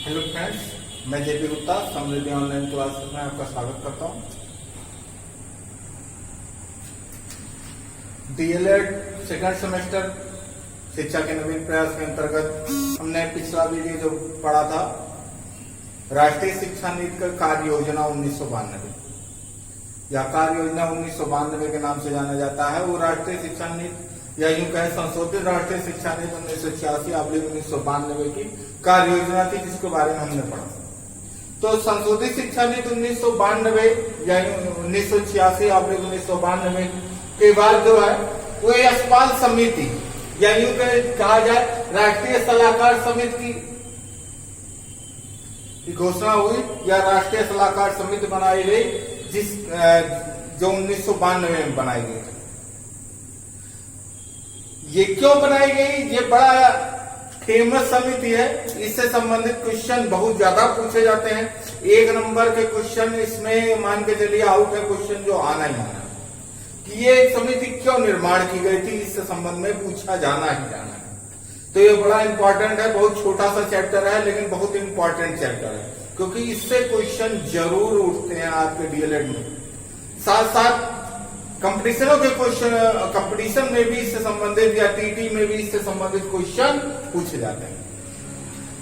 Hello friends, मैं JP Gupta समृद्धि online classes में आपका स्वागत करता हूं। डीएलएड सेकंड सेमेस्टर शिक्षा के नवीन प्रयास के अंतर्गत हमने पिछला वीडियो जो पढ़ा था राष्ट्रीय शिक्षा नीति का कार्य योजना 1992 या कार्य योजना 1992 के नाम से जाना जाता है। वो राष्ट्रीय शिक्षा नीति या यूं कहें संशोधित राष्ट्रीय शिक्षा नीति 1986/1992 की कार्य योजना थी, जिसके बारे में हमने पढ़ा। तो संशोधित शिक्षा नीति 1992 या 1986/1992 के बाद जो है वो यशपाल समिति या यूं कहा जाए राष्ट्रीय सलाहकार समिति की घोषणा हुई या राष्ट्रीय सलाहकार समिति बनाई गई, जो 1992 में बनाई गई। ये क्यों बनाई गई? ये बड़ा फेमस समिति है। इससे संबंधित क्वेश्चन बहुत ज्यादा पूछे जाते हैं। 1 नंबर के क्वेश्चन इसमें मान के चलिए आउट है क्वेश्चन जो आना ही आना कि ये समिति क्यों निर्माण की गई थी, इससे संबंध में पूछा जाना ही जाना है। तो ये बड़ा इंपॉर्टेंट है। बहुत छोटा सा चैप्टर है लेकिन बहुत इंपॉर्टेंट चैप्टर है, क्योंकि इससे क्वेश्चन जरूर उठते हैं आपके डीएलएड में। साथ साथ कंपटीशनों के क्वेश्चन, कंपटीशन में भी इससे संबंधित या टीटी में भी इससे संबंधित क्वेश्चन पूछे जाते हैं।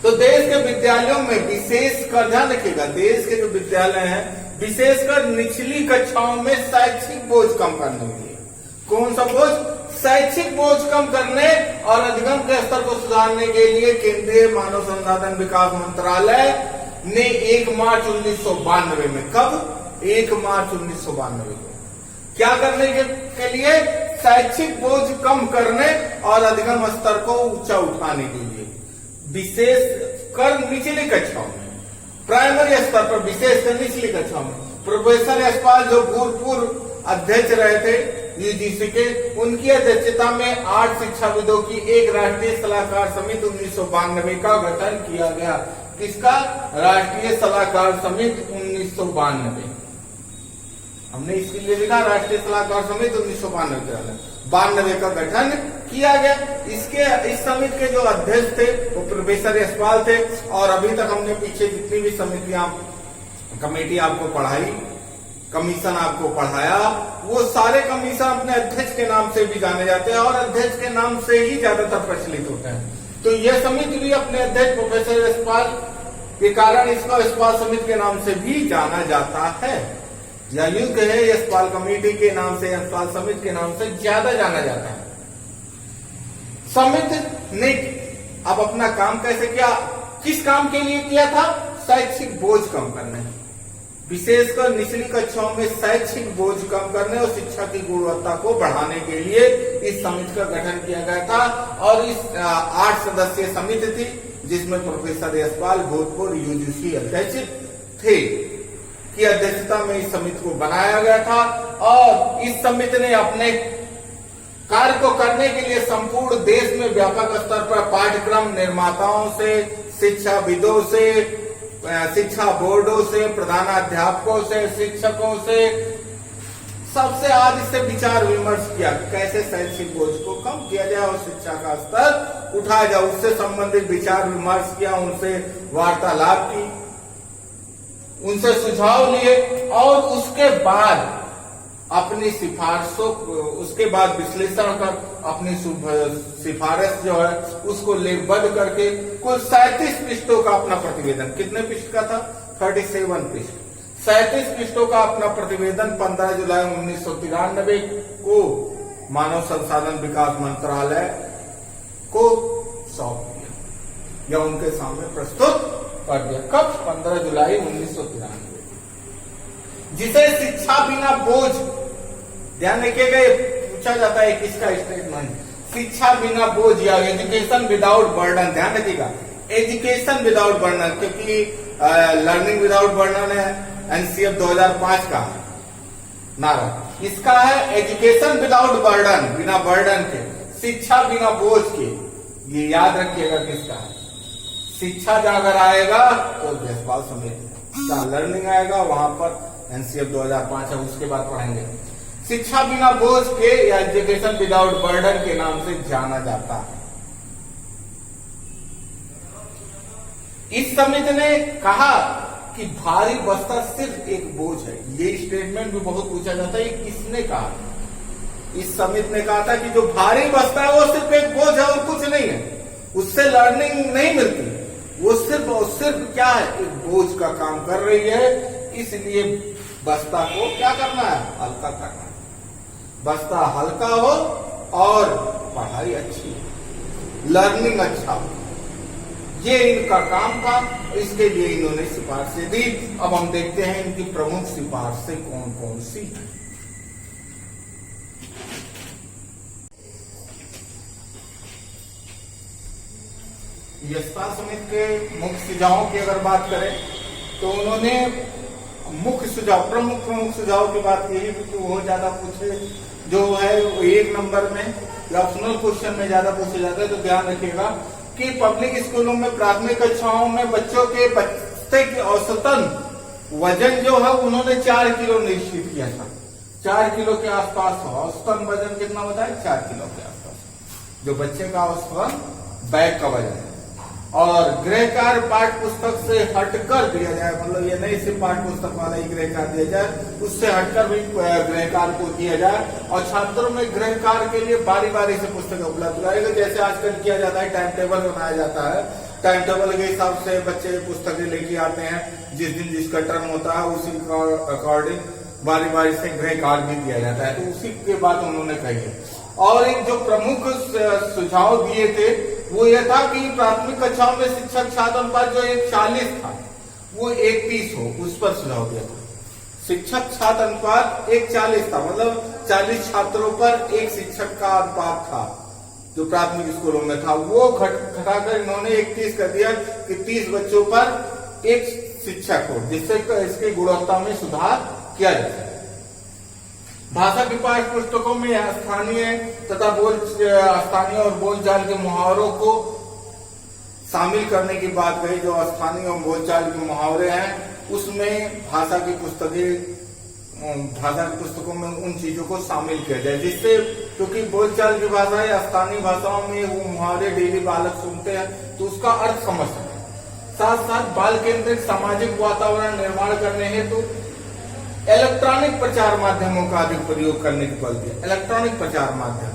तो देश के विद्यालयों में विशेषकर ध्यान रखिएगा, देश के जो विद्यालय हैं विशेषकर निचली कक्षाओं में शैक्षिक बोझ कम करने के लिए, कौन सा बोझ? शैक्षिक बोझ कम करने और अधिगम के स्तर को सुधारने के लिए केंद्रीय मानव संसाधन विकास मंत्रालय ने 1 मार्च 1992 में, कब? 1 मार्च 1992 को क्या करने के लिए? शैक्षिक बोझ कम करने और अधिगम स्तर को ऊंचा उठाने के लिए, विशेषकर निचली कक्षाओं में, प्राइमरी स्तर पर विशेषकर निचली कक्षाओं में। प्रोफेसर यशपाल जो भूतपूर्व अध्यक्ष रहे थे यूजीसी के, उनकी अध्यक्षता में 8 शिक्षाविदों की एक राष्ट्रीय सलाहकार समिति 1992 का गठन किया गया। किसका? राष्ट्रीय सलाहकार समिति 1992। हमने इसके लिए लिखा राष्ट्रीय सलाहकार समिति 1992 का गठन किया गया। इस समिति के जो अध्यक्ष थे वो प्रोफेसर यशपाल थे। और अभी तक हमने पीछे जितनी भी समितियां, कमेटी आपको पढ़ाई, कमीशन आपको पढ़ाया, वो सारे कमीशन अपने अध्यक्ष के नाम से भी जाने जाते हैं और अध्यक्ष के नाम से ही ज्यादातर प्रचलित होते हैं। तो यह समिति भी अपने अध्यक्ष प्रोफेसर यशपाल के कारण इसको यशपाल समिति के नाम से भी जाना जाता है, या यूं कहे यशपाल कमेटी के नाम से, यशपाल समिति के नाम से ज्यादा जाना जाता है। समिति ने अब अपना काम कैसे किया? किस काम के लिए किया था? शैक्षिक बोझ कम करने, विशेषकर निचली कक्षाओं में शैक्षिक बोझ कम करने और शिक्षा की गुणवत्ता को बढ़ाने के लिए इस समिति का गठन किया गया था। और इस 8 सदस्यीय समिति थी, जिसमें प्रोफेसर यशपाल भूतपूर्व यूजीसी अध्यक्ष थे की अध्यक्षता में इस समिति को बनाया गया था। और इस समिति ने अपने कार्य को करने के लिए संपूर्ण देश में व्यापक स्तर पर पाठ्यक्रम निर्माताओं से, शिक्षाविदों से, शिक्षा बोर्डों से, प्रधानाध्यापकों से, शिक्षकों से, सबसे आज इससे विचार विमर्श किया कैसे शैक्षिक बोझ को कम किया जाए और शिक्षा का स्तर उठाया जाए। उससे संबंधित विचार विमर्श किया, उनसे वार्तालाप की, उनसे सुझाव लिए और उसके बाद अपनी सिफारिशों, उसके बाद विश्लेषण कर अपनी सिफारिश जो है उसको लेखबद्ध करके कुल 37 पृष्ठों का अपना प्रतिवेदन, कितने पृष्ठ का था? 37 पृष्ठ, 37 पृष्ठों का अपना प्रतिवेदन 15 जुलाई 1993 को मानव संसाधन विकास मंत्रालय को सौंप दिया या उनके सामने प्रस्तुत कर दिया। कब? 15 जुलाई 1993, जिसे शिक्षा बिना बोझ, ध्यान रखिएगा ये पूछा जाता है किसका स्टेटमेंट, शिक्षा बिना बोझ या एजुकेशन विदाउट बर्डन, ध्यान रखिएगा एजुकेशन विदाउट बर्डन, क्योंकि लर्निंग विदाउट बर्डन है एनसीएफ 2005 का नारा, इसका है एजुकेशन विदाउट बर्डन, बिना बर्डन के, शिक्षा बिना बोझ के। ये याद रखिएगा किसका है। शिक्षा जहां अगर आएगा तो यशपाल समिति, जहां लर्निंग आएगा वहां पर एनसीएफ 2005 है, उसके बाद पढ़ेंगे। शिक्षा बिना बोझ के या एजुकेशन विदाउट बर्डन के नाम से जाना जाता है। इस समिति ने कहा कि भारी बस्ता सिर्फ एक बोझ है। ये स्टेटमेंट भी बहुत पूछा जाता है, ये किसने कहा? इस समिति ने कहा था कि जो भारी बस्ता है वो सिर्फ एक बोझ है और कुछ नहीं है, उससे लर्निंग नहीं मिलती, वो सिर्फ क्या है, एक बोझ का काम कर रही है। इसलिए बस्ता को क्या करना है, हल्का करना है। बस्ता हल्का हो और पढ़ाई अच्छी हो, लर्निंग अच्छा हो, ये इनका काम था। इसके लिए इन्होंने सिफारिशें दी। अब हम देखते हैं इनकी प्रमुख सिफारिशें कौन कौन सी हैं। यशपाल समिति के मुख्य सुझावों की अगर बात करें तो उन्होंने मुख्य सुझाव, प्रमुख सुझाव की बात की है, क्योंकि वो ज्यादा पूछे जो है एक नंबर में या ऑप्शनल क्वेश्चन में ज्यादा पूछे जाता है। तो ध्यान रखिएगा कि पब्लिक स्कूलों में प्राथमिक कक्षाओं में बच्चों के बस्ते की औसतन वजन जो है उन्होंने 4 किलो निश्चित किया था। 4 किलो के आसपास हो, औसतन वजन कितना होता है, 4 किलो के आसपास जो बच्चे का औसतन बैग का वजन है। और गृह कार्य पाठ्य पुस्तक से हटकर दिया जाए, मतलब ये नहीं सिर्फ पाठ्य पुस्तक वाला ही गृह कार्य दिया जाए, उससे हटकर भी गृह कार्य को किया जाए। और छात्रों में गृह कार्य के लिए बारी बारी से पुस्तकें उपलब्ध कराएगा, जैसे आजकल किया जाता है, टाइम टेबल बनाया जाता है। टाइम टेबल के हिसाब से बच्चे पुस्तकें लेके आते हैं, जिस दिन जिसका टर्न होता है उसी अकॉर्डिंग बारी बारी से गृह कार्य भी दिया जाता है। तो उसी के बाद उन्होंने कही है। और एक जो प्रमुख सुझाव दिए थे वो यह था कि प्राथमिक कक्षाओं में शिक्षक छात्र अनुपात जो 1:40 था वो 1:30 हो, उस पर सुझाव दिया था। शिक्षक छात्र अनुपात 1:40 था, मतलब 40 छात्रों पर एक शिक्षक का अनुपात था जो प्राथमिक स्कूलों में था, वो घटाकर इन्होंने 1:30 कर दिया कि 30 बच्चों पर एक शिक्षक हो, जिससे इसकी गुणवत्ता में सुधार किया जा सके। भाषा की पाठ्य पुस्तकों में स्थानीय और बोलचाल के मुहावरों को शामिल करने की बात कही। जो स्थानीय और बोलचाल के मुहावरे हैं उसमें भाषा की पुस्तकों में उन चीजों को शामिल किया जाए, जिससे क्योंकि बोलचाल की भाषा या स्थानीय भाषाओं में वो मुहावरे डेली बालक सुनते हैं तो उसका अर्थ समझ सके। साथ साथ बाल केंद्रित सामाजिक वातावरण निर्माण करने हेतु इलेक्ट्रॉनिक प्रचार माध्यमों का अधिक प्रयोग करने की बल दिया। इलेक्ट्रॉनिक प्रचार माध्यम,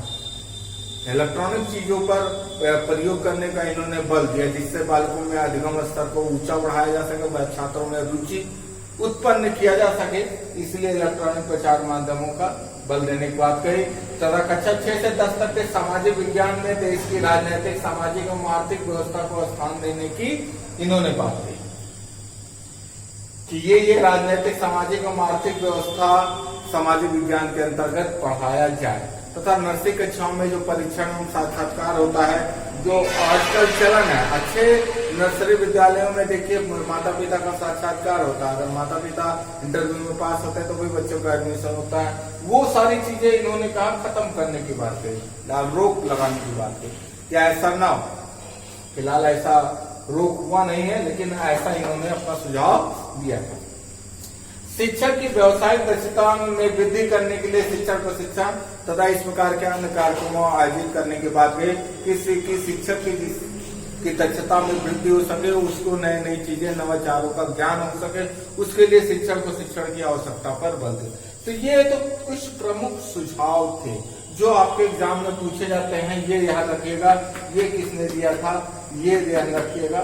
इलेक्ट्रॉनिक चीजों पर प्रयोग करने का इन्होंने बल दिया, जिससे बालकों में अधिगम स्तर को ऊंचा बढ़ाया जा सके, छात्रों में रुचि उत्पन्न किया जा सके, इसलिए इलेक्ट्रॉनिक प्रचार माध्यमों का बल देने की बात कही। तथा कक्षा 6 से 10 तक के सामाजिक विज्ञान में देश की राजनीतिक, सामाजिक एवं आर्थिक व्यवस्था को स्थान देने की इन्होंने बात कही कि ये राजनीतिक, सामाजिक एवं आर्थिक व्यवस्था सामाजिक विज्ञान के अंतर्गत पढ़ाया जाए। तथा नर्सरी कक्षाओं में जो परीक्षण एवं साक्षात्कार होता है, जो आजकल चलन है, अच्छे नर्सरी विद्यालयों में देखिए माता पिता का साक्षात्कार होता है। अगर माता पिता इंटरव्यू में पास होते हैं तो भी बच्चों का एडमिशन होता है। वो सारी चीजें इन्होंने कहा खत्म करने की बात कही, रोक लगाने की बात कही। क्या ऐसा ना हो, फिलहाल ऐसा रोक हुआ नहीं है, लेकिन ऐसा इन्होंने अपना सुझाव दिया है। शिक्षक की व्यवसायिक दक्षता में वृद्धि करने के लिए शिक्षक प्रशिक्षण तथा इस प्रकार के अन्य कार्यक्रमों आयोजित करने की बात कही कि शिक्षक की दक्षता में वृद्धि हो सके, उसको नई नई चीजें, नवाचारों का ज्ञान हो सके, उसके लिए शिक्षक प्रशिक्षण की आवश्यकता पर बल दे। तो ये तो कुछ प्रमुख सुझाव थे जो आपके एग्जाम में पूछे जाते हैं। ये याद रखिएगा, ये किसने दिया था, ये ध्यान रखिएगा।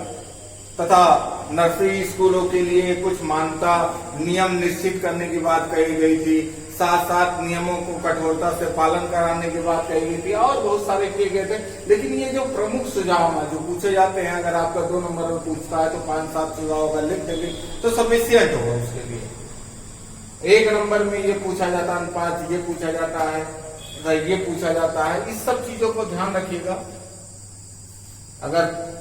तथा नर्सरी स्कूलों के लिए कुछ मान्यता नियम निश्चित करने की बात कही गई थी, साथ साथ नियमों को कठोरता से पालन कराने की बात कही गई थी, और बहुत सारे किए गए थे। लेकिन ये जो प्रमुख सुझाव है जो पूछे जाते हैं, अगर आपका 2 नंबर में पूछता है तो 5-7 सुझाव अगर लिख देंगे तो सफिशिएंट होगा उसके लिए। 1 नंबर में ये पूछा जाता है, 5 ये पूछा जाता है, ये पूछा जाता है। इस सब चीजों को ध्यान रखिएगा। अगर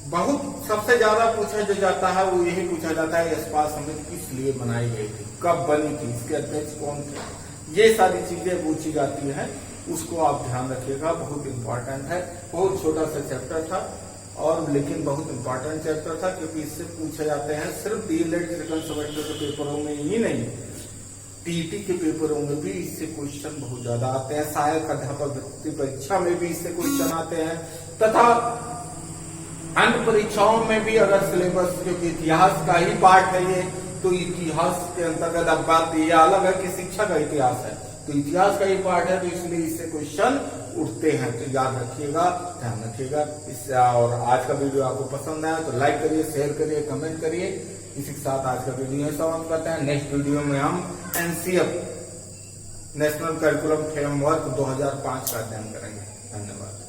बहुत सबसे ज्यादा पूछा जो जाता है वो यही पूछा जाता है, यशपाल समिति किस लिए बनाई गई थी, कब बनी थी, इसके अध्यक्ष कौन थे, ये सारी चीजें पूछी जाती हैं, उसको आप ध्यान रखिएगा। बहुत इंपॉर्टेंट है, बहुत छोटा सा चैप्टर था और लेकिन बहुत इंपॉर्टेंट चैप्टर था, क्योंकि इससे पूछे जाते हैं सिर्फ डीएलएड सेकंड सेमेस्टर के पेपरों में ही नहीं, टीईटी के पेपरों में भी इससे क्वेश्चन बहुत ज्यादा आते हैं, सहायक अध्यापक वृत्ति परीक्षा में भी इससे क्वेश्चन आते हैं। तथा अन्य परीक्षाओं में भी अगर सिलेबस, क्योंकि इतिहास का ही पार्ट है ये, तो इतिहास के अंतर्गत अब बात ये अलग है कि शिक्षा का इतिहास है, तो इतिहास का ही पार्ट है, तो इसलिए इससे क्वेश्चन उठते हैं। तो याद रखिएगा, ध्यान रखिएगा इससे। और आज का वीडियो आपको पसंद आया तो लाइक करिए, शेयर करिए, कमेंट करिए। इसी के साथ आज का वीडियो समाप्त करते हैं। नेक्स्ट वीडियो में हम एनसीएफ नेशनल करिकुलम फ्रेमवर्क 2005 का अध्ययन करेंगे। धन्यवाद।